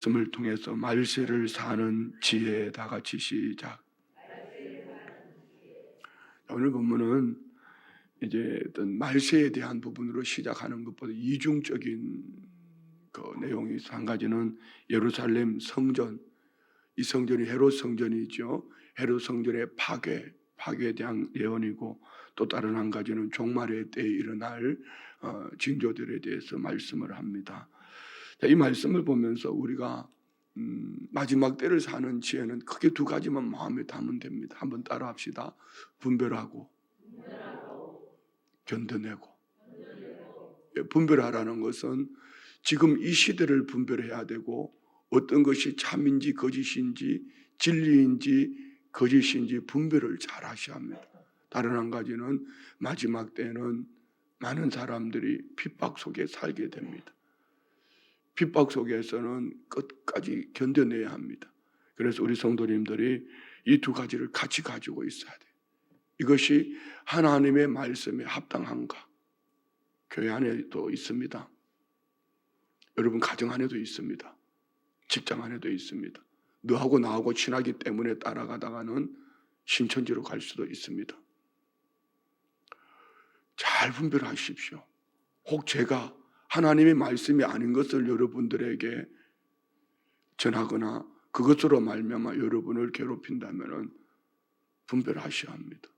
말씀을 통해서 말세를 사는 지혜에 다 같이 시작. 오늘 본문은 이제 어떤 말세에 대한 부분으로 시작하는 것보다 이중적인 그 내용이 있어. 한 가지는 예루살렘 성전, 이 성전이 헤롯 성전이죠. 헤롯 성전의 파괴에 대한 예언이고, 또 다른 한 가지는 종말의 때에 일어날 징조들에 대해서 말씀을 합니다. 자, 이 말씀을 보면서 우리가 마지막 때를 사는 지혜는 크게 두 가지만 마음에 담으면 됩니다. 한번 따라합시다. 분별하고 견뎌내고. 분별하라는 것은 지금 이 시대를 분별해야 되고, 어떤 것이 참인지 거짓인지 진리인지 거짓인지 분별을 잘 하셔야 합니다. 다른 한 가지는 마지막 때는 많은 사람들이 핍박 속에 살게 됩니다. 핍박 속에서는 끝까지 견뎌내야 합니다. 그래서 우리 성도님들이 이 두 가지를 같이 가지고 있어야 돼요. 이것이 하나님의 말씀에 합당한가? 교회 안에도 있습니다. 여러분 가정 안에도 있습니다. 직장 안에도 있습니다. 너하고 나하고 친하기 때문에 따라가다가는 신천지로 갈 수도 있습니다. 잘 분별하십시오. 혹 제가 하나님의 말씀이 아닌 것을 여러분들에게 전하거나 그것으로 말미암아 여러분을 괴롭힌다면 분별하셔야 합니다.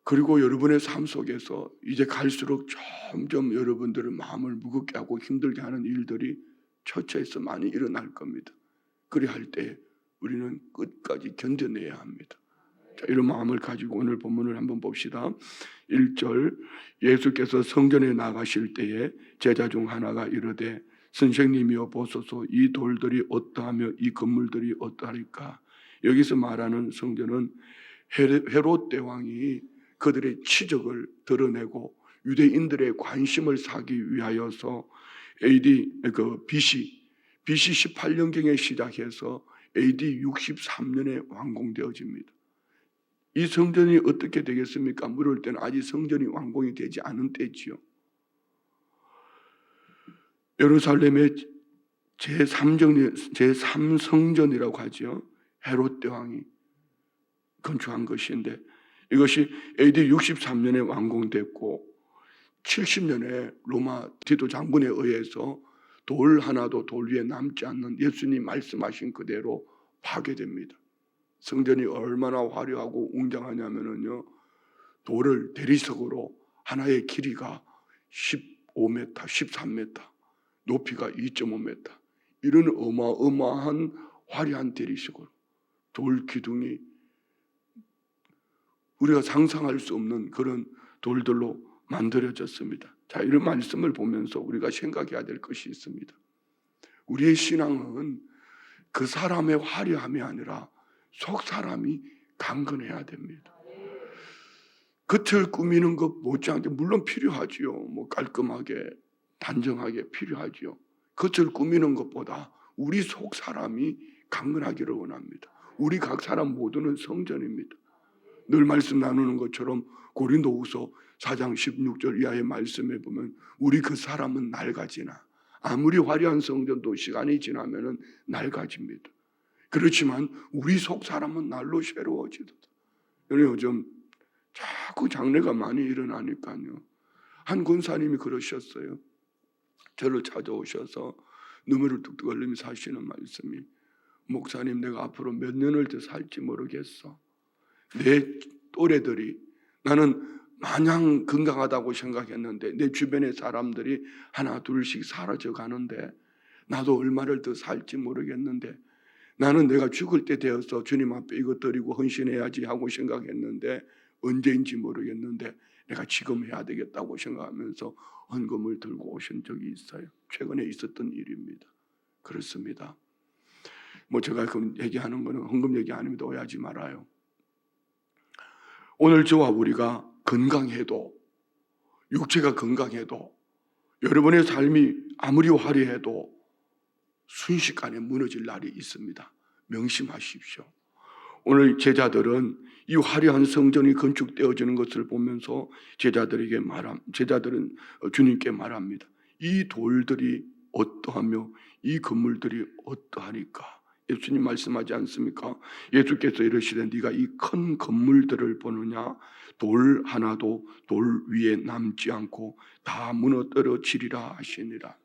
그리고 여러분의 삶 속에서 이제 갈수록 점점 여러분들의 마음을 무겁게 하고 힘들게 하는 일들이 처처해서 많이 일어날 겁니다. 그래야 할 때 우리는 끝까지 견뎌내야 합니다. 자, 이런 마음을 가지고 오늘 본문을 한번 봅시다. 1절, 예수께서 성전에 나가실 때에 제자 중 하나가 이르되 선생님이여 보소서, 이 돌들이 어떠하며 이 건물들이 어떠하리까? 여기서 말하는 성전은 헤롯 대왕이 그들의 치적을 드러내고 유대인들의 관심을 사기 위하여서 BC 18년경에 시작해서 AD 63년에 완공되어집니다. 이 성전이 어떻게 되겠습니까? 물을 때는 아직 성전이 완공이 되지 않은 때지요. 예루살렘의 제3성전이라고 하죠. 헤롯 대왕이 건축한 것인데, 이것이 AD 63년에 완공됐고 70년에 로마 디도 장군에 의해서 돌 하나도 돌 위에 남지 않는 예수님 말씀하신 그대로 파괴됩니다. 성전이 얼마나 화려하고 웅장하냐면요, 돌을 대리석으로 하나의 길이가 15m, 13m, 높이가 2.5m, 이런 어마어마한 화려한 대리석으로 돌 기둥이 우리가 상상할 수 없는 그런 돌들로 만들어졌습니다. 자, 이런 말씀을 보면서 우리가 생각해야 될 것이 있습니다. 우리의 신앙은 그 사람의 화려함이 아니라 속 사람이 강건해야 됩니다. 겉을 꾸미는 것 못지않게 물론 필요하지요. 뭐 깔끔하게 단정하게 필요하지요. 겉을 꾸미는 것보다 우리 속 사람이 강건하기를 원합니다. 우리 각 사람 모두는 성전입니다. 늘 말씀 나누는 것처럼 고린도후서 4장 16절 이하의 말씀에 보면 우리 그 사람은 낡아지나, 아무리 화려한 성전도 시간이 지나면 낡아집니다. 그렇지만 우리 속 사람은 날로 새로워지도다. 요즘 자꾸 장례가 많이 일어나니까요. 한 권사님이 그러셨어요. 저를 찾아오셔서 눈물을 뚝뚝 흘리면서 하시는 말씀이, 목사님, 내가 앞으로 몇 년을 더 살지 모르겠어. 내 또래들이, 나는 마냥 건강하다고 생각했는데 내 주변의 사람들이 하나 둘씩 사라져 가는데 나도 얼마를 더 살지 모르겠는데, 나는 내가 죽을 때 되어서 주님 앞에 이것 드리고 헌신해야지 하고 생각했는데 언제인지 모르겠는데 내가 지금 해야 되겠다고 생각하면서 헌금을 들고 오신 적이 있어요. 최근에 있었던 일입니다. 그렇습니다. 뭐 제가 그 얘기하는 거는 헌금 얘기 아닙니다. 오해하지 말아요. 오늘 저와 우리가 건강해도, 육체가 건강해도, 여러분의 삶이 아무리 화려해도 순식간에 무너질 날이 있습니다. 명심하십시오. 오늘 제자들은 이 화려한 성전이 건축되어지는 것을 보면서 제자들은 주님께 말합니다. 이 돌들이 어떠하며 이 건물들이 어떠하니까. 예수님 말씀하지 않습니까? 예수께서 이르시되 네가 이 큰 건물들을 보느냐? 돌 하나도 돌 위에 남지 않고 다 무너뜨려지리라 하시니라.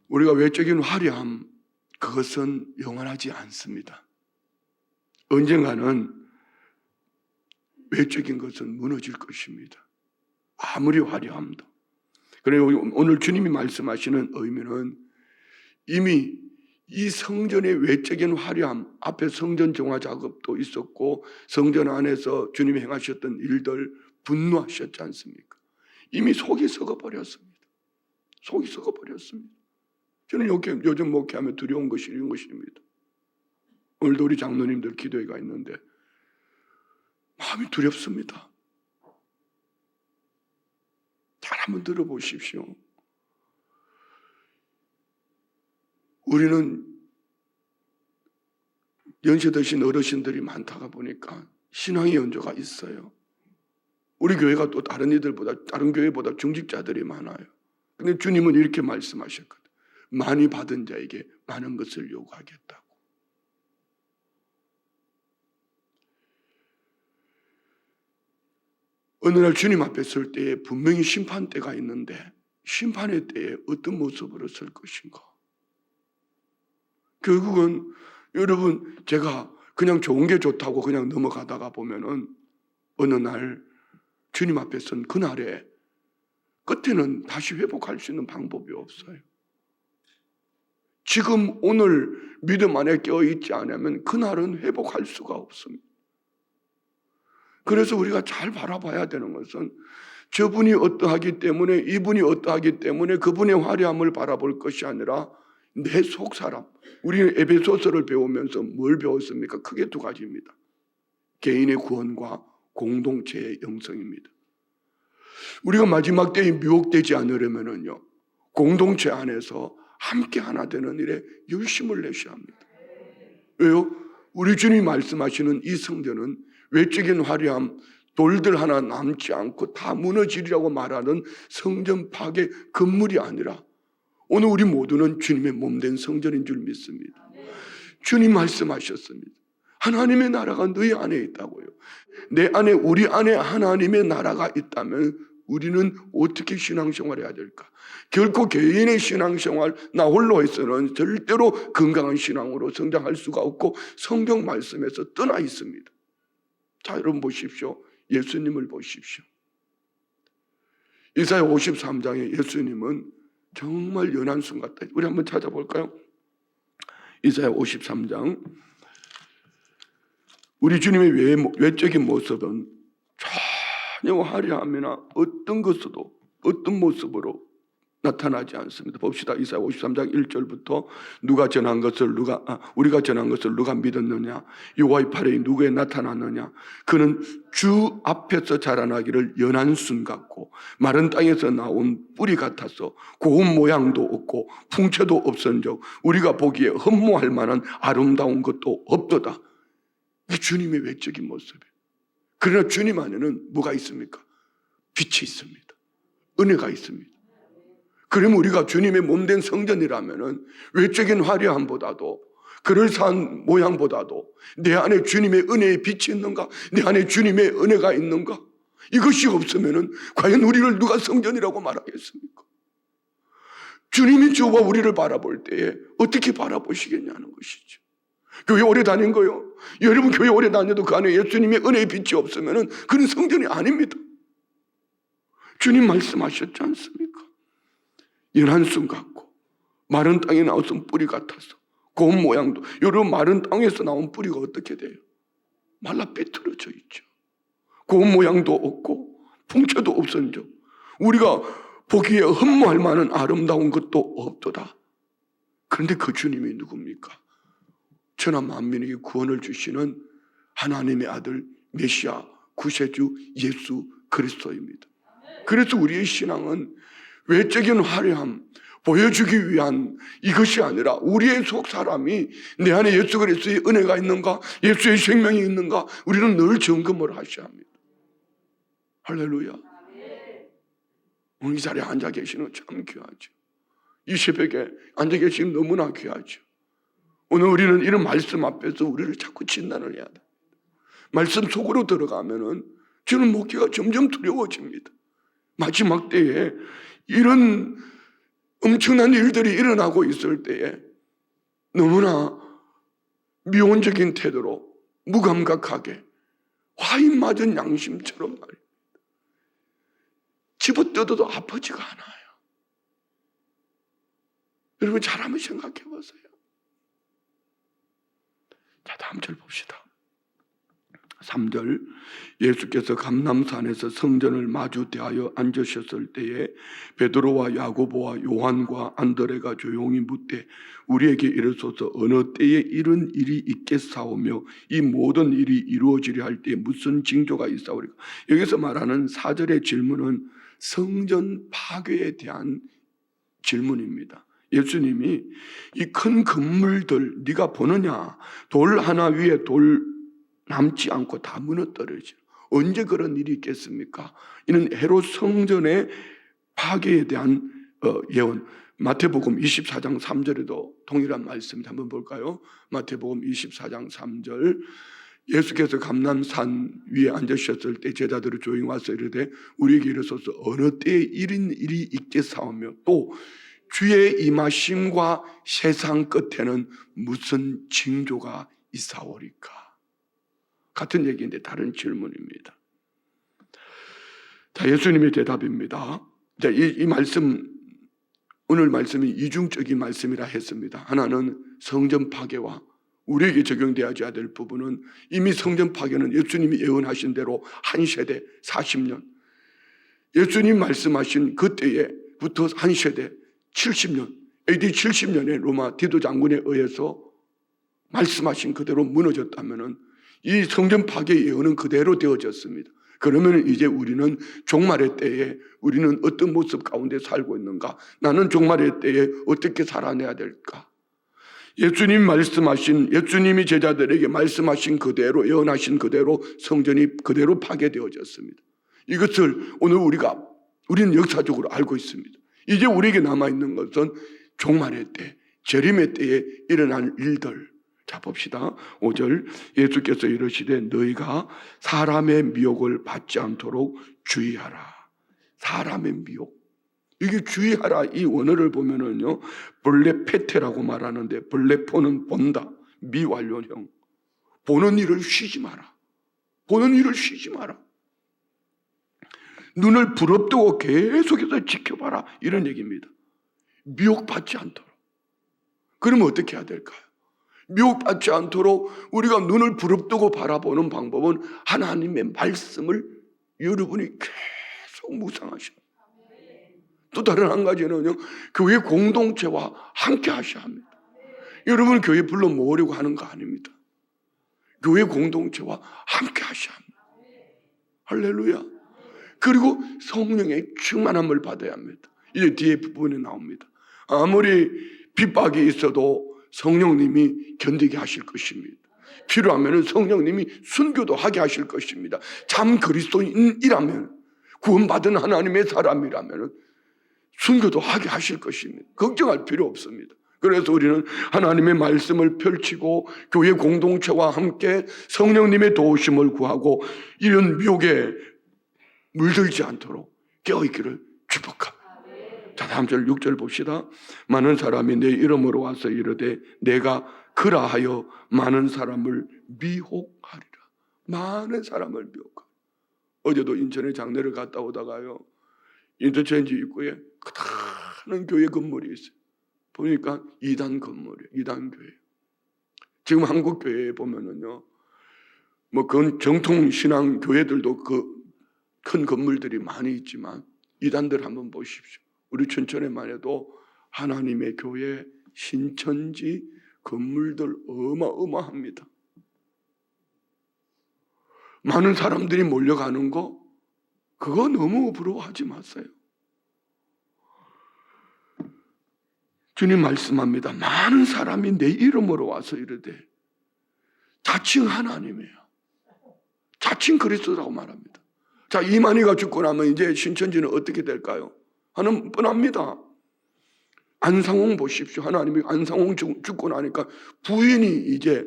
우리가 외적인 화려함, 그것은 영원하지 않습니다. 언젠가는 외적인 것은 무너질 것입니다. 아무리 화려함도. 그래서 오늘 주님이 말씀하시는 의미는 이미 이 성전의 외적인 화려함, 앞에 성전 정화 작업도 있었고 성전 안에서 주님이 행하셨던 일들 분노하셨지 않습니까? 이미 속이 썩어버렸습니다. 속이 썩어버렸습니다. 저는 요즘 목회하면 두려운 것이 이런 것입니다. 오늘도 우리 장로님들 기도회가 있는데 마음이 두렵습니다. 잘 한번 들어보십시오. 우리는 연세 드신 어르신들이 많다가 보니까 신앙의 연조가 있어요. 우리 교회가 또 다른 교회보다 중직자들이 많아요. 근데 주님은 이렇게 말씀하셨거든. 많이 받은 자에게 많은 것을 요구하겠다고. 어느 날 주님 앞에 설 때에 분명히 심판 때가 있는데 심판의 때에 어떤 모습으로 설 것인가? 결국은 여러분, 제가 그냥 좋은 게 좋다고 그냥 넘어가다가 보면은 어느 날 주님 앞에 선 그날에 끝에는 다시 회복할 수 있는 방법이 없어요. 지금 오늘 믿음 안에 껴있지 않으면 그날은 회복할 수가 없습니다. 그래서 우리가 잘 바라봐야 되는 것은 저분이 어떠하기 때문에, 이분이 어떠하기 때문에 그분의 화려함을 바라볼 것이 아니라 내 속 사람. 우리는 에베소서를 배우면서 뭘 배웠습니까? 크게 두 가지입니다. 개인의 구원과 공동체의 영성입니다. 우리가 마지막 때에 미혹되지 않으려면요, 공동체 안에서 함께 하나 되는 일에 열심을 내셔야 합니다. 왜요? 우리 주님이 말씀하시는 이 성전은 외적인 화려함, 돌들 하나 남지 않고 다 무너지리라고 말하는 성전 파괴 건물이 아니라 오늘 우리 모두는 주님의 몸된 성전인 줄 믿습니다. 주님 말씀하셨습니다. 하나님의 나라가 너희 안에 있다고요. 내 안에, 우리 안에 하나님의 나라가 있다면 우리는 어떻게 신앙생활을 해야 될까? 결코 개인의 신앙생활 나 홀로 해서는 절대로 건강한 신앙으로 성장할 수가 없고 성경 말씀에서 떠나 있습니다. 자, 여러분 보십시오. 예수님을 보십시오. 이사야 53장에 예수님은 정말 연한순 같다. 우리 한번 찾아볼까요? 이사야 53장. 우리 주님의 외적인 모습은 전혀 화려함이나 어떤 것으로, 어떤 모습으로 나타나지 않습니다. 봅시다. 이사야 53장 1절부터 우리가 전한 것을 누가 믿었느냐? 여호와의 팔에 누구에 나타났느냐? 그는 주 앞에서 자라나기를 연한 순 같고 마른 땅에서 나온 뿌리 같아서 고운 모양도 없고 풍채도 없은즉 우리가 보기에 흠모할 만한 아름다운 것도 없도다. 이게 주님의 외적인 모습이에요. 그러나 주님 안에는 뭐가 있습니까? 빛이 있습니다. 은혜가 있습니다. 그러면 우리가 주님의 몸된 성전이라면은 외적인 화려함보다도 그럴싸한 모양보다도 내 안에 주님의 은혜의 빛이 있는가? 내 안에 주님의 은혜가 있는가? 이것이 없으면은 과연 우리를 누가 성전이라고 말하겠습니까? 주님이 저와 우리를 바라볼 때에 어떻게 바라보시겠냐는 것이죠. 교회 오래 다닌 거요. 여러분 교회 오래 다녀도 그 안에 예수님의 은혜의 빛이 없으면은 그는 성전이 아닙니다. 주님 말씀하셨지 않습니까? 연한순 같고 마른 땅에 나온 뿌리 같아서 고운 모양도. 여러분 마른 땅에서 나온 뿌리가 어떻게 돼요? 말라 삐뚤어져 있죠. 고운 모양도 없고 풍채도 없은즉 우리가 보기에 흠모할 만한 아름다운 것도 없도다. 그런데 그 주님이 누굽니까? 천하 만민에게 구원을 주시는 하나님의 아들 메시아 구세주 예수 그리스도입니다. 그래서 우리의 신앙은 외적인 화려함 보여주기 위한 이것이 아니라 우리의 속 사람이 내 안에 예수 그리스도의 은혜가 있는가, 예수의 생명이 있는가, 우리는 늘 점검을 하셔야 합니다. 할렐루야. 오늘 이 자리에 앉아 계시는 거 참 귀하죠. 이 새벽에 앉아 계시는 너무나 귀하죠. 오늘 우리는 이런 말씀 앞에서 우리를 자꾸 진단을 해야 돼. 말씀 속으로 들어가면은 저는 목회가 점점 두려워집니다. 마지막 때에 이런 엄청난 일들이 일어나고 있을 때에 너무나 미온적인 태도로 무감각하게 화인 맞은 양심처럼 말입니다. 집어뜯어도 아프지가 않아요. 여러분 잘 한번 생각해 보세요. 자, 다음 절 봅시다. 3절, 예수께서 감람산에서 성전을 마주 대하여 앉으셨을 때에 베드로와 야고보와 요한과 안드레가 조용히 묻되 우리에게 이르소서 어느 때에 이런 일이 있겠사오며 이 모든 일이 이루어지려 할 때에 무슨 징조가 있사오리까? 여기서 말하는 4절의 질문은 성전 파괴에 대한 질문입니다. 예수님이 이 큰 건물들 네가 보느냐? 돌 하나 위에 돌 남지 않고 다 무너뜨려져. 언제 그런 일이 있겠습니까? 이는 헤롯 성전의 파괴에 대한 예언. 마태복음 24장 3절에도 동일한 말씀을 한번 볼까요? 마태복음 24장 3절. 예수께서 감람산 위에 앉으셨을 때 제자들이 조용히 와서 이르되 우리에게 이르소서 어느 때에 이런 일이 있겠사오며 또 주의 임하심과 세상 끝에는 무슨 징조가 있사오리까? 같은 얘기인데 다른 질문입니다. 자, 예수님의 대답입니다. 자, 이 말씀, 오늘 말씀이 이중적인 말씀이라 했습니다. 하나는 성전 파괴와 우리에게 적용되어야 될 부분은 이미 성전 파괴는 예수님이 예언하신 대로 한 세대 40년, 예수님 말씀하신 그때부터 한 세대 70년, AD 70년에 로마 디도 장군에 의해서 말씀하신 그대로 무너졌다면은 이 성전 파괴 예언은 그대로 되어졌습니다. 그러면 이제 우리는 종말의 때에 우리는 어떤 모습 가운데 살고 있는가? 나는 종말의 때에 어떻게 살아내야 될까? 예수님이 제자들에게 말씀하신 그대로, 예언하신 그대로 성전이 그대로 파괴되어졌습니다. 이것을 오늘 우리는 역사적으로 알고 있습니다. 이제 우리에게 남아있는 것은 종말의 때, 재림의 때에 일어날 일들. 자, 봅시다. 5절, 예수께서 이르시되 너희가 사람의 미혹을 받지 않도록 주의하라. 사람의 미혹. 이게 주의하라, 이 원어를 보면은요, 블레페테라고 말하는데, 블레포는 본다, 미완료형. 보는 일을 쉬지 마라. 보는 일을 쉬지 마라. 눈을 부릅뜨고 계속해서 지켜봐라, 이런 얘기입니다. 미혹받지 않도록. 그러면 어떻게 해야 될까요? 미혹받지 않도록 우리가 눈을 부릅뜨고 바라보는 방법은 하나님의 말씀을 여러분이 계속 묵상하셔야 합니다. 또 다른 한 가지는요, 교회 공동체와 함께 하셔야 합니다. 여러분 교회 불러 모으려고 하는 거 아닙니다. 교회 공동체와 함께 하셔야 합니다. 할렐루야. 그리고 성령의 충만함을 받아야 합니다. 이제 뒤에 부분에 나옵니다. 아무리 핍박이 있어도 성령님이 견디게 하실 것입니다. 필요하면 성령님이 순교도 하게 하실 것입니다. 참 그리스도인이라면, 구원받은 하나님의 사람이라면 순교도 하게 하실 것입니다. 걱정할 필요 없습니다. 그래서 우리는 하나님의 말씀을 펼치고 교회 공동체와 함께 성령님의 도우심을 구하고 이런 미혹에 물들지 않도록 깨어있기를 축복합니다. 자, 다음 절 6절 봅시다. 많은 사람이 내 이름으로 와서 이르되 내가 그라하여 많은 사람을 미혹하리라. 많은 사람을 미혹하리라. 어제도 인천에 장례를 갔다 오다가요, 인터체인지 입구에 크다는 교회 건물이 있어요. 보니까 2단 건물이에요. 2단 교회. 지금 한국 교회에 보면은요, 뭐 그건 정통 신앙 교회들도 그 큰 건물들이 많이 있지만 2단들 한번 보십시오. 우리 춘천에만 해도 하나님의 교회 신천지 건물들 어마어마합니다. 많은 사람들이 몰려가는 거, 그거 너무 부러워하지 마세요. 주님 말씀합니다. 많은 사람이 내 이름으로 와서 이르되, 자칭 하나님이에요. 자칭 그리스도라고 말합니다. 자, 이만희가 죽고 나면 이제 신천지는 어떻게 될까요? 하는 뻔합니다. 안상홍 보십시오. 하나님이 안상홍 죽고 나니까 부인이 이제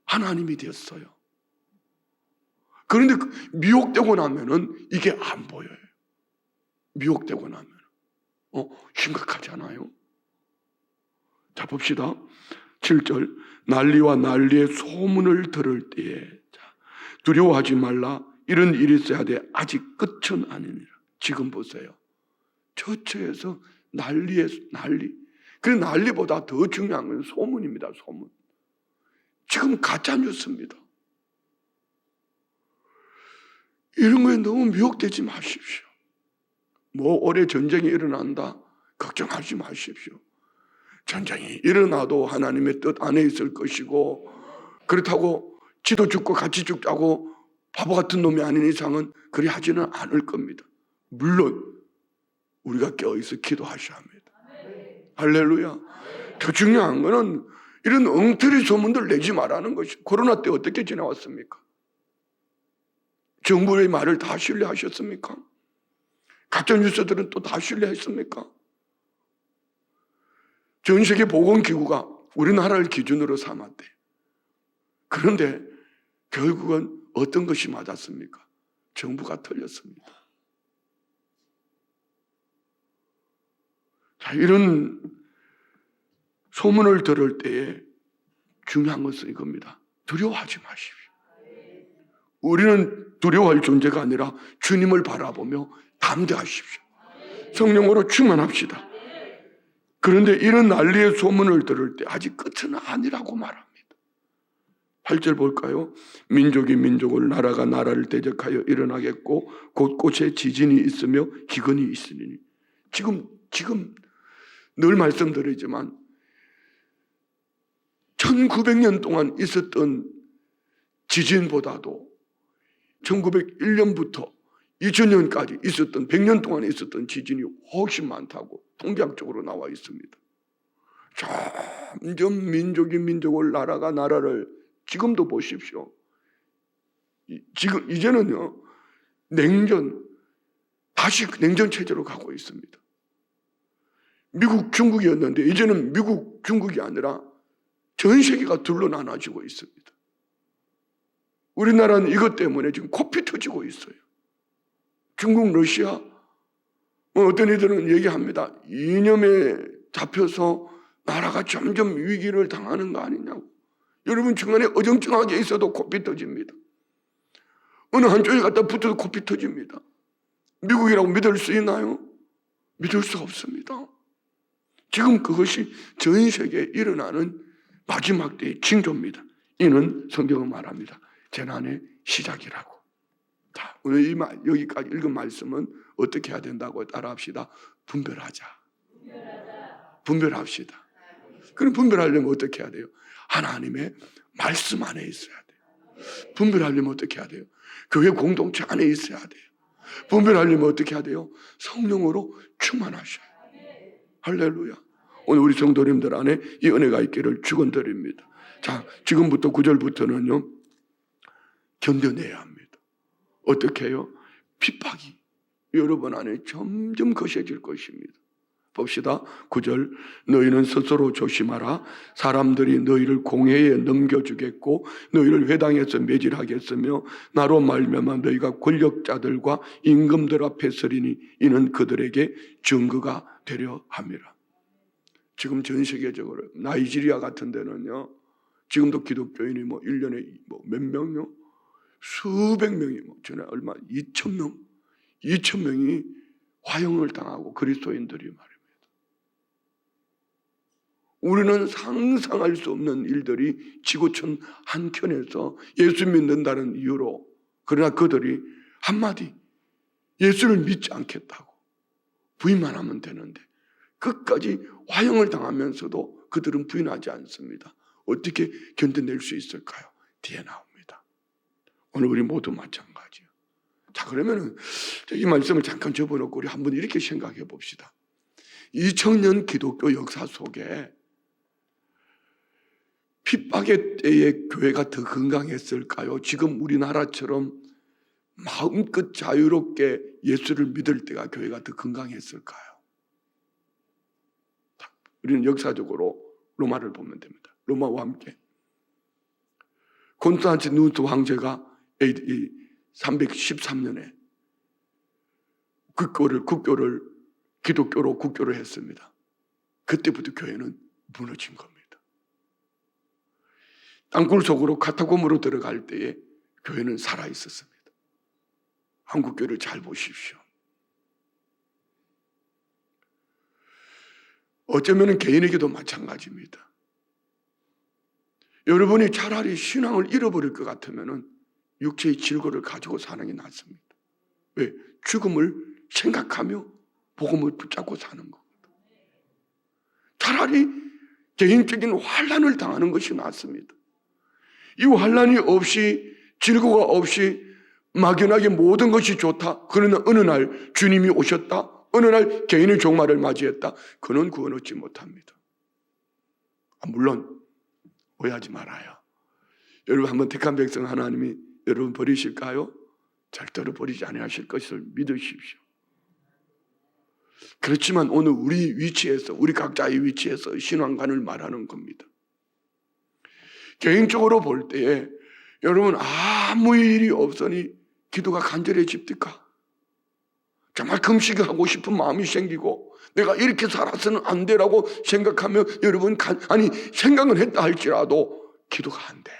하나님이 되었어요. 그런데 미혹되고 나면은 이게 안 보여요. 미혹되고 나면 심각하잖아요. 자, 봅시다. 7절, 난리와 난리의 소문을 들을 때에 두려워하지 말라. 이런 일이 있어야 돼. 아직 끝은 아니니라. 지금 보세요. 처처에서 난리의 난리. 그 난리보다 더 중요한 건 소문입니다. 소문. 지금 가짜 뉴스입니다. 이런 거에 너무 미혹되지 마십시오. 올해 전쟁이 일어난다. 걱정하지 마십시오. 전쟁이 일어나도 하나님의 뜻 안에 있을 것이고, 그렇다고 지도 죽고 같이 죽자고 바보 같은 놈이 아닌 이상은 그리 하지는 않을 겁니다. 물론 우리가 깨어있어 기도하셔야 합니다. 할렐루야. 더 중요한 거는 이런 엉터리 소문들 내지 말라는 것이. 코로나 때 어떻게 지나왔습니까? 정부의 말을 다 신뢰하셨습니까? 가짜뉴스들은 또 다 신뢰했습니까? 전 세계 보건기구가 우리나라를 기준으로 삼았대. 그런데 결국은 어떤 것이 맞았습니까? 정부가 틀렸습니다. 자, 이런 소문을 들을 때에 중요한 것은 이겁니다. 두려워하지 마십시오. 우리는 두려워할 존재가 아니라 주님을 바라보며 담대하십시오. 성령으로 충만합시다. 그런데 이런 난리의 소문을 들을 때 아직 끝은 아니라고 말합니다. 8절 볼까요? 민족이 민족을, 나라가 나라를 대적하여 일어나겠고 곳곳에 지진이 있으며 기근이 있으니. 지금 늘 말씀드리지만 1900년 동안 있었던 지진보다도 1901년부터 2000년까지 있었던 100년 동안 있었던 지진이 훨씬 많다고 통계학적으로 나와 있습니다. 점점 민족이 민족을, 나라가 나라를, 지금도 보십시오. 지금 이제는요, 다시 냉전 체제로 가고 있습니다. 미국, 중국이었는데 이제는 미국, 중국이 아니라 전 세계가 둘로 나눠지고 있습니다. 우리나라는 이것 때문에 지금 코피 터지고 있어요. 중국, 러시아, 어떤 이들은 얘기합니다. 이념에 잡혀서 나라가 점점 위기를 당하는 거 아니냐고. 여러분, 중간에 어정쩡하게 있어도 코피 터집니다. 어느 한쪽에 갖다 붙어도 코피 터집니다. 미국이라고 믿을 수 있나요? 믿을 수 없습니다. 지금 그것이 전 세계에 일어나는 마지막 때의 징조입니다. 이는 성경은 말합니다. 재난의 시작이라고. 자, 오늘 여기까지 읽은 말씀은 어떻게 해야 된다고 따라합시다. 분별합시다. 그럼 분별하려면 어떻게 해야 돼요? 하나님의 말씀 안에 있어야 돼요. 분별하려면 어떻게 해야 돼요? 교회 공동체 안에 있어야 돼요. 분별하려면 어떻게 해야 돼요? 성령으로 충만하셔야 돼요. 할렐루야. 오늘 우리 성도님들 안에 이 은혜가 있기를 축원드립니다. 자, 지금부터 9절부터는요, 견뎌내야 합니다. 어떻게 해요? 핍박이 여러분 안에 점점 거세질 것입니다. 봅시다. 9절, 너희는 스스로 조심하라. 사람들이 너희를 공회에 넘겨주겠고 너희를 회당에서 매질하겠으며 나로 말미암아 너희가 권력자들과 임금들 앞에 서리니 이는 그들에게 증거가 되려 함이라. 지금 전 세계적으로 나이지리아 같은 데는요, 지금도 기독교인이 1년에 몇 명요? 수백 명이, 전에 2,000명이 화형을 당하고 그리스도인들이 말입니다. 우리는 상상할 수 없는 일들이 지구촌 한켠에서 예수 믿는다는 이유로, 그러나 그들이 한마디 예수를 믿지 않겠다고 부인만 하면 되는데 끝까지 화형을 당하면서도 그들은 부인하지 않습니다. 어떻게 견뎌낼 수 있을까요? 뒤에 나옵니다. 오늘 우리 모두 마찬가지예요. 자, 그러면은 이 말씀을 잠깐 접어놓고 우리 한번 이렇게 생각해 봅시다. 2000년 기독교 역사 속에 핍박의 때에 교회가 더 건강했을까요? 지금 우리나라처럼 마음껏 자유롭게 예수를 믿을 때가 교회가 더 건강했을까요? 우리는 역사적으로 로마를 보면 됩니다. 로마와 함께 콘스탄티누스 황제가 AD 313년에 기독교로 국교를 했습니다. 그때부터 교회는 무너진 겁니다. 땅굴 속으로 카타콤으로 들어갈 때에 교회는 살아 있었습니다. 한국 교회를 잘 보십시오. 어쩌면 개인에게도 마찬가지입니다. 여러분이 차라리 신앙을 잃어버릴 것 같으면 육체의 질고를 가지고 사는 게 낫습니다. 왜? 죽음을 생각하며 복음을 붙잡고 사는 겁니다. 차라리 개인적인 환난을 당하는 것이 낫습니다. 이 환난이 없이 질고가 없이 막연하게 모든 것이 좋다. 그러나 어느 날 주님이 오셨다. 어느 날 개인의 종말을 맞이했다. 그는 구원 얻지 못합니다. 물론 오해하지 말아요. 여러분 한번 택한 백성 하나님이 여러분 버리실까요? 절대로 버리지 아니하실 것을 믿으십시오. 그렇지만 오늘 우리 각자의 위치에서 신앙관을 말하는 겁니다. 개인적으로 볼 때에 여러분 아무 일이 없으니 기도가 간절해집니까? 정말 금식하고 싶은 마음이 생기고 내가 이렇게 살아서는 안 되라고 생각하면 여러분 생각은 했다 할지라도 기도가 안 돼요.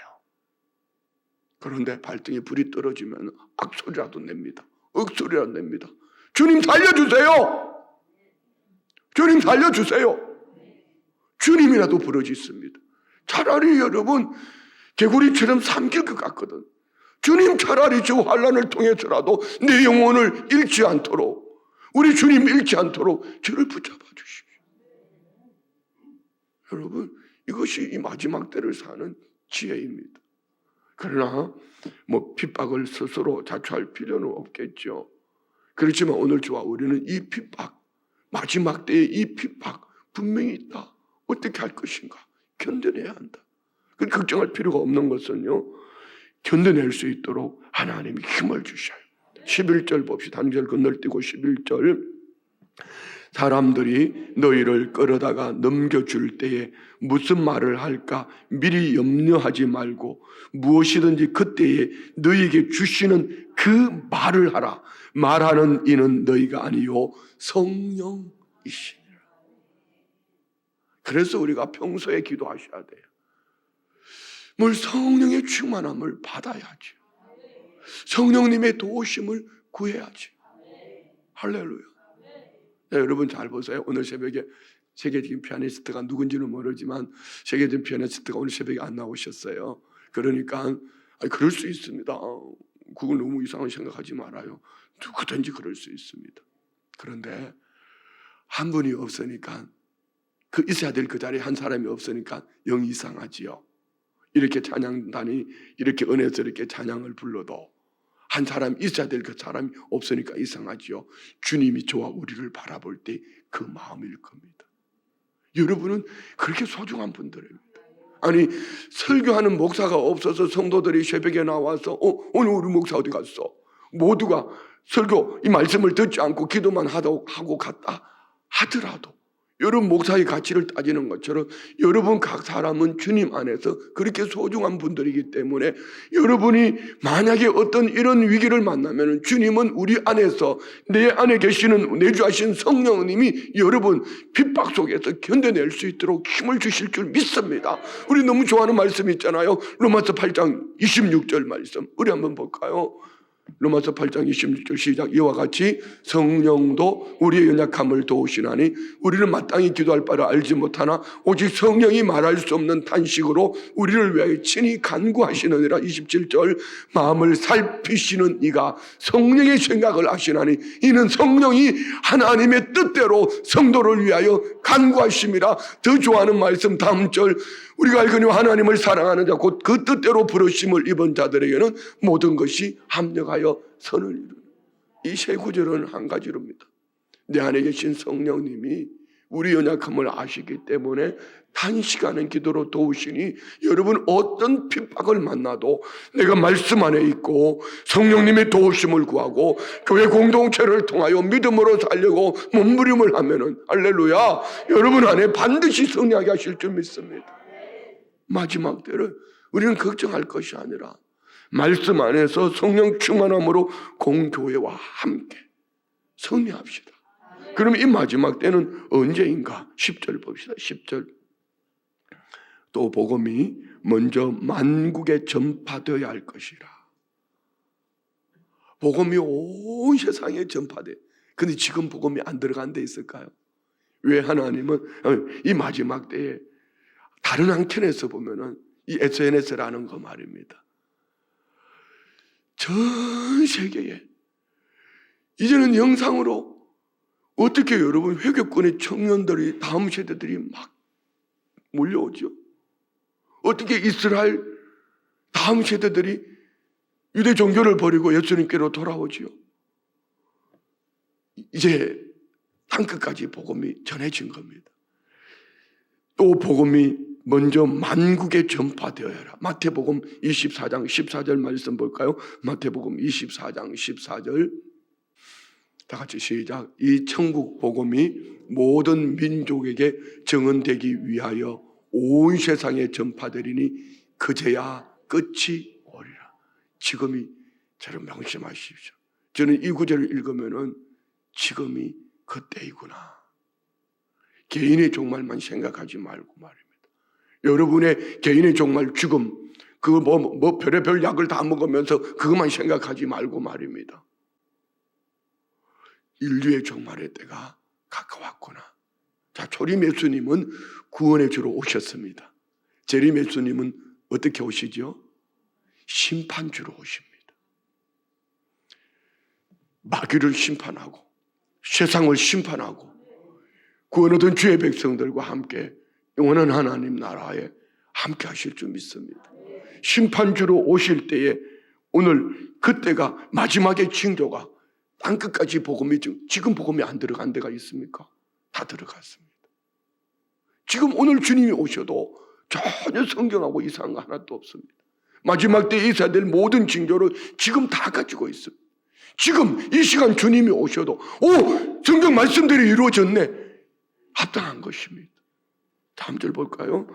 그런데 발등에 불이 떨어지면 악소리라도 냅니다. 억소리라도 냅니다. 주님 살려주세요. 주님 살려주세요. 주님이라도 부르짖습니다. 차라리 여러분 개구리처럼 삼킬 것 같거든. 주님 차라리 저 환난을 통해서라도 내 영혼을 잃지 않도록 우리 주님 잃지 않도록 저를 붙잡아 주십시오. 여러분 이것이 이 마지막 때를 사는 지혜입니다. 그러나 핍박을 스스로 자초할 필요는 없겠죠. 그렇지만 오늘 저와 우리는 이 핍박, 마지막 때의 이 핍박 분명히 있다. 어떻게 할 것인가? 견뎌내야 한다. 걱정할 필요가 없는 것은요, 견뎌낼 수 있도록 하나님이 힘을 주셔요. 11절 봅시다. 한 절 건널뛰고 11절. 사람들이 너희를 끌어다가 넘겨줄 때에 무슨 말을 할까 미리 염려하지 말고 무엇이든지 그때에 너희에게 주시는 그 말을 하라. 말하는 이는 너희가 아니요 성령이시니라. 그래서 우리가 평소에 기도하셔야 돼요. 뭘 성령의 충만함을 받아야지. 성령님의 도우심을 구해야지. 할렐루야. 네, 여러분 잘 보세요. 오늘 새벽에 세계적인 피아니스트가 누군지는 모르지만 세계적인 피아니스트가 오늘 새벽에 안 나오셨어요. 그러니까 그럴 수 있습니다. 그걸 너무 이상하게 생각하지 말아요. 누구든지 그럴 수 있습니다. 그런데 한 분이 없으니까 있어야 될 그 자리에 한 사람이 없으니까 영 이상하지요. 이렇게 찬양단이 이렇게 은혜스럽게 찬양을 불러도 한 사람 있어야 될 그 사람이 없으니까 이상하지요. 주님이 저와 우리를 바라볼 때 그 마음일 겁니다. 여러분은 그렇게 소중한 분들입니다. 아니 설교하는 목사가 없어서 성도들이 새벽에 나와서 오늘 우리 목사 어디 갔어? 모두가 설교 이 말씀을 듣지 않고 기도만 하고 갔다 하더라도 여러분 목사의 가치를 따지는 것처럼 여러분 각 사람은 주님 안에서 그렇게 소중한 분들이기 때문에 여러분이 만약에 어떤 이런 위기를 만나면 주님은 우리 안에서 내 안에 계시는 내주하신 성령님이 여러분 핍박 속에서 견뎌낼 수 있도록 힘을 주실 줄 믿습니다. 우리 너무 좋아하는 말씀 있잖아요. 로마서 8장 26절 말씀 우리 한번 볼까요? 로마서 8장 26절 시작. 이와 같이 성령도 우리의 연약함을 도우시나니 우리는 마땅히 기도할 바를 알지 못하나 오직 성령이 말할 수 없는 탄식으로 우리를 위하여 친히 간구하시느니라. 27절 마음을 살피시는 이가 성령의 생각을 아시나니 이는 성령이 하나님의 뜻대로 성도를 위하여 간구하심이라. 더 좋아하는 말씀 다음 절 우리가 알거니와 하나님을 사랑하는 자 곧 그 뜻대로 부르심을 입은 자들에게는 모든 것이 합력하여 선을 이루는 이 세 구절은 한 가지로입니다. 내 안에 계신 성령님이 우리 연약함을 아시기 때문에 단시간의 기도로 도우시니 여러분 어떤 핍박을 만나도 내가 말씀 안에 있고 성령님의 도우심을 구하고 교회 공동체를 통하여 믿음으로 살려고 몸부림을 하면은 할렐루야, 여러분 안에 반드시 승리하게 하실 줄 믿습니다. 마지막 때를 우리는 걱정할 것이 아니라 말씀 안에서 성령 충만함으로 공교회와 함께 승리합시다. 그럼 이 마지막 때는 언제인가? 10절 봅시다. 10절. 또 복음이 먼저 만국에 전파되어야 할 것이라. 복음이 온 세상에 전파돼. 근데 지금 복음이 안 들어간 데 있을까요? 왜 하나님은 이 마지막 때에 다른 한켠에서 보면은 이 SNS라는 거 말입니다. 전 세계에 이제는 영상으로 어떻게 여러분 회교권의 청년들이 다음 세대들이 막 몰려오죠? 어떻게 이스라엘 다음 세대들이 유대 종교를 버리고 예수님께로 돌아오지요? 이제 땅끝까지 복음이 전해진 겁니다. 또 복음이 먼저 만국에 전파되어야 하라. 마태복음 24장 14절 말씀 볼까요? 마태복음 24장 14절 다 같이 시작. 이 천국 복음이 모든 민족에게 증언되기 위하여 온 세상에 전파되리니 그제야 끝이 오리라. 지금이, 저를 명심하십시오. 저는 이 구절을 읽으면은 지금이 그때이구나. 개인의 종말만 생각하지 말고 말입니다. 여러분의 개인의 종말 죽음, 그거 뭐 별의별 약을 다 먹으면서 그것만 생각하지 말고 말입니다. 인류의 종말의 때가 가까웠구나. 자, 초림 예수님은 구원의 주로 오셨습니다. 재림 예수님은 어떻게 오시죠? 심판주로 오십니다. 마귀를 심판하고 세상을 심판하고 구원 얻은 주의 백성들과 함께 영원한 하나님 나라에 함께 하실 줄 믿습니다. 심판주로 오실 때에 오늘 그때가 마지막의 징조가 땅끝까지 복음이, 지금 복음이 안 들어간 데가 있습니까? 다 들어갔습니다. 지금 오늘 주님이 오셔도 전혀 성경하고 이상한 거 하나도 없습니다. 마지막 때 있어야 될 모든 징조를 지금 다 가지고 있습니다. 지금 이 시간 주님이 오셔도 성경 말씀들이 이루어졌네. 합당한 것입니다. 다음 절 볼까요?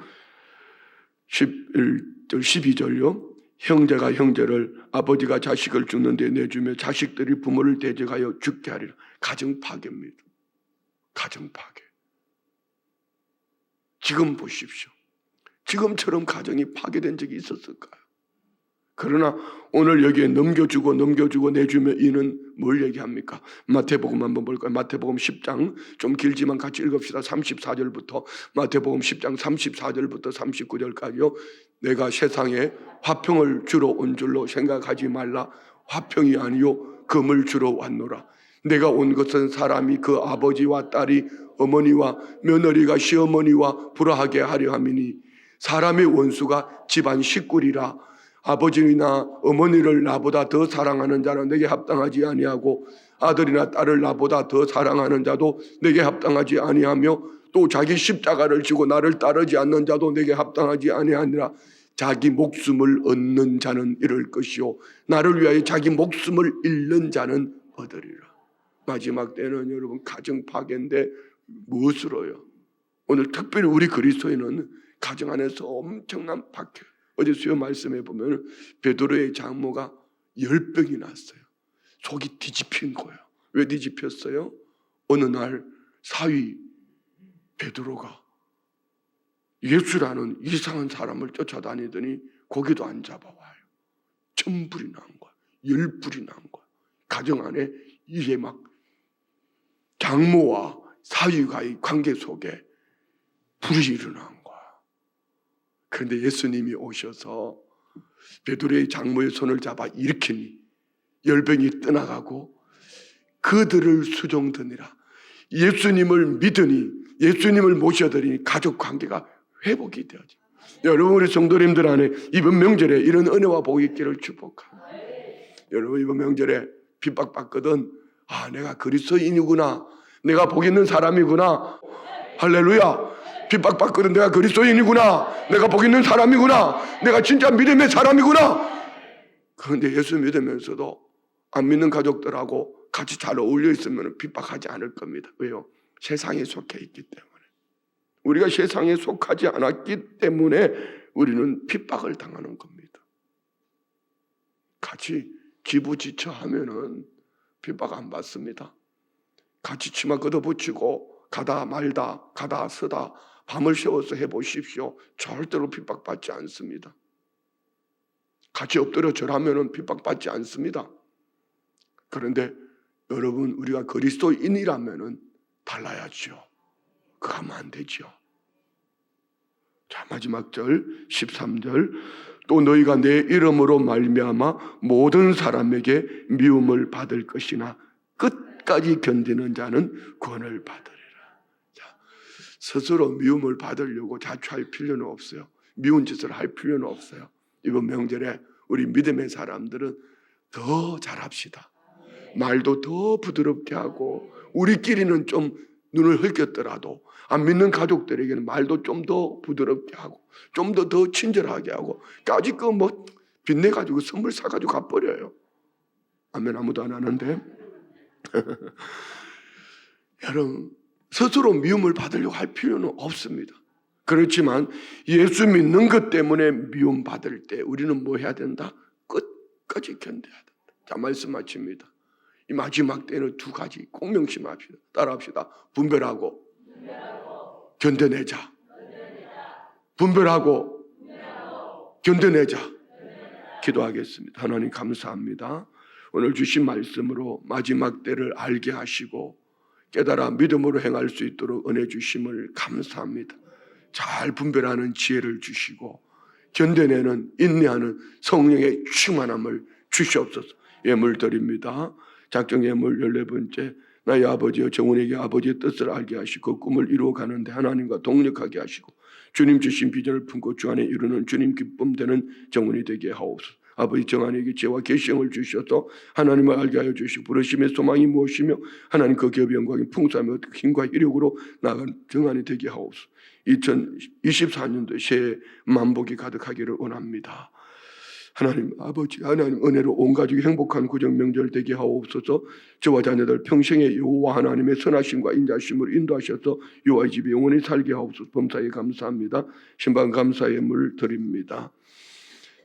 11절 12절요. 형제가 형제를, 아버지가 자식을 죽는데 내주며 자식들이 부모를 대적하여 죽게 하리라. 가정 파괴입니다. 가정 파괴. 지금 보십시오. 지금처럼 가정이 파괴된 적이 있었을까요? 그러나 오늘 여기에 넘겨주고 내주며 이는 뭘 얘기합니까? 마태복음 한번 볼까요? 마태복음 10장, 좀 길지만 같이 읽읍시다. 34절부터 마태복음 10장 34절부터 39절까지요. 내가 세상에 화평을 주러 온 줄로 생각하지 말라. 화평이 아니요 금을 주러 왔노라. 내가 온 것은 사람이 그 아버지와 딸이 어머니와 며느리가 시어머니와 불화하게 하려 함이니 사람의 원수가 집안 식구리라. 아버지나 어머니를 나보다 더 사랑하는 자는 내게 합당하지 아니하고 아들이나 딸을 나보다 더 사랑하는 자도 내게 합당하지 아니하며 또 자기 십자가를 지고 나를 따르지 않는 자도 내게 합당하지 아니하니라. 자기 목숨을 얻는 자는 잃을 것이요 나를 위하여 자기 목숨을 잃는 자는 얻으리라. 마지막 때는 여러분 가정 파괴인데 무엇으로요? 오늘 특별히 우리 그리스도인은 가정 안에서 엄청난 박해. 어제 수요 말씀해 보면 베드로의 장모가 열병이 났어요. 속이 뒤집힌 거예요. 왜 뒤집혔어요? 어느 날 사위 베드로가 예수라는 이상한 사람을 쫓아다니더니 고기도 안 잡아와요. 천불이 난 거야. 열불이 난 거야. 가정 안에 이게 막 장모와 사위와의 관계 속에 불이 일어난 거야. 그런데 예수님이 오셔서 베드로의 장모의 손을 잡아 일으키니 열병이 떠나가고 그들을 수종드니라. 예수님을 믿으니 예수님을 모셔드리니 가족 관계가 회복이 되어져. 여러분 우리 성도님들 안에 이번 명절에 이런 은혜와 복이 있기를 축복합니다. 여러분 이번 명절에 핍박받거든 내가 그리스도인이구나, 내가 복 있는 사람이구나, 할렐루야. 핍박받거든 내가 그리스도인이구나, 내가 복 있는 사람이구나, 내가 진짜 믿음의 사람이구나. 그런데 예수 믿으면서도 안 믿는 가족들하고 같이 잘 어울려 있으면 핍박하지 않을 겁니다. 왜요? 세상에 속해 있기 때문에. 우리가 세상에 속하지 않았기 때문에 우리는 핍박을 당하는 겁니다. 같이 기부지처 하면은 핍박 안 받습니다. 같이 치마 걷어붙이고 가다 말다 가다 서다 밤을 새워서 해보십시오. 절대로 핍박받지 않습니다. 같이 엎드려 절하면은 핍박받지 않습니다. 그런데 여러분, 우리가 그리스도인이라면은 달라야죠. 그거 하면 안 되죠. 자, 마지막 절 13절. 또 너희가 내 이름으로 말미암아 모든 사람에게 미움을 받을 것이나 끝까지 견디는 자는 구원을 받으리라. 자, 스스로 미움을 받으려고 자초할 필요는 없어요. 미운 짓을 할 필요는 없어요. 이번 명절에 우리 믿음의 사람들은 더 잘합시다. 말도 더 부드럽게 하고, 우리끼리는 좀 눈을 흘겼더라도 안 믿는 가족들에게는 말도 좀 더 부드럽게 하고, 좀 더 친절하게 하고, 까짓 거 뭐 빚내가지고 선물 사가지고 가버려요. 아멘. 아무도 안 하는데. 여러분, 스스로 미움을 받으려고 할 필요는 없습니다. 그렇지만 예수 믿는 것 때문에 미움 받을 때 우리는 뭐 해야 된다? 끝까지 견뎌야 된다. 자, 말씀 마칩니다. 이 마지막 때는 두 가지 꼭 명심합시다. 따라합시다. 분별하고 견뎌내자. 분별하고 견뎌내자. 기도하겠습니다. 하나님 감사합니다. 오늘 주신 말씀으로 마지막 때를 알게 하시고 깨달아 믿음으로 행할 수 있도록 은혜 주심을 감사합니다. 잘 분별하는 지혜를 주시고 견뎌내는 인내하는 성령의 충만함을 주시옵소서. 예물 드립니다. 작정 예물 14번째. 나의 아버지여, 정원에게 아버지의 뜻을 알게 하시고 꿈을 이루어가는데 하나님과 동력하게 하시고 주님 주신 비전을 품고 주 안에 이루는 주님 기쁨 되는 정원이 되게 하옵소서. 아버지, 정한에게 지혜와 계시형을 주셔서 하나님을 알게 하여 주시고 부르심의 소망이 무엇이며 하나님 그 기업의 영광이 풍성하며 힘과 이력으로 나아간 정한이 되게 하옵소서. 2024년도 새해 만복이 가득하기를 원합니다. 하나님 아버지, 하나님 은혜로 온 가족이 행복한 구정 명절 되게 하옵소서. 저와 자녀들 평생에 여호와 하나님의 선하심과 인자심을 인도하셔서 여호와의 집에 영원히 살게 하옵소서. 범사에 감사합니다. 신방 감사의 물 드립니다.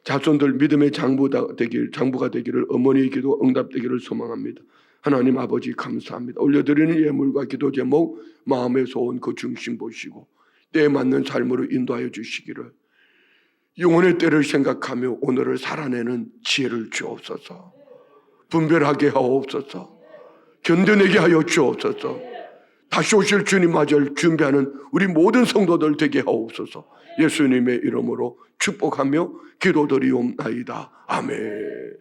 자손들 믿음의 장부가 되기를, 어머니의 기도 응답되기를 소망합니다. 하나님 아버지 감사합니다. 올려드리는 예물과 기도 제목 마음의 소원 그 중심 보시고 때에 맞는 삶으로 인도하여 주시기를, 영혼의 때를 생각하며 오늘을 살아내는 지혜를 주옵소서. 분별하게 하옵소서. 견뎌내게 하여 주옵소서. 다시 오실 주님 맞을 준비하는 우리 모든 성도들 되게 하옵소서. 예수님의 이름으로 축복하며 기도드리옵나이다. 아멘.